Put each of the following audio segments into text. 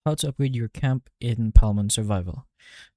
how to upgrade your camp in Palmon Survival.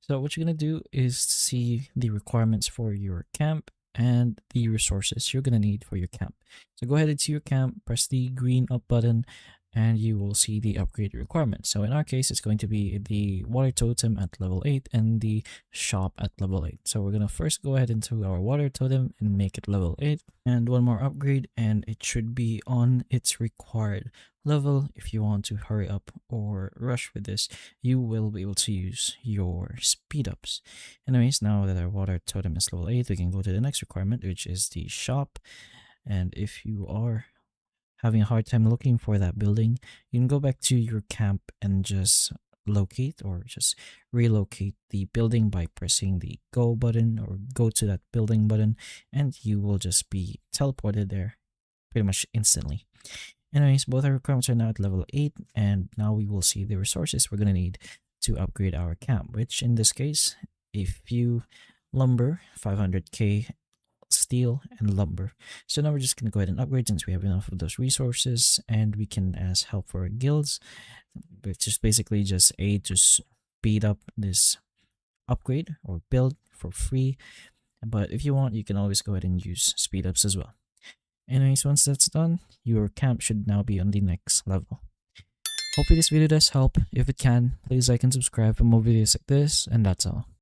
So what you're going to do is see the requirements for your camp and the resources you're going to need for your camp. So go ahead into your camp, press the green up button, and you will see the upgrade requirements. So in our case, it's going to be the water totem at level 8 and the shop at level 8. So we're going to first go ahead into our water totem and make it level 8. And one more upgrade, and it should be on its required level. If you want to hurry up or rush with this, you will be able to use your speed ups. Anyways, now that our water totem is level 8, we can go to the next requirement, which is the shop. And if you are having a hard time looking for that building, you can go back to your camp and just locate or just relocate the building by pressing the go button or go to that building button, and you will just be teleported there pretty much instantly. Anyways, both our requirements are now at level 8, and now we will see the resources we're going to need to upgrade our camp, which in this case, a few lumber, 500k steel, and lumber. So now we're just going to go ahead and upgrade since we have enough of those resources, and we can ask help for our guilds, which is basically just aid to speed up this upgrade or build for free. But if you want, you can always go ahead and use speed ups as well. Anyways, once that's done, your camp should now be on the next level. Hopefully this video does help. If it can, please like and subscribe for more videos like this, and that's all.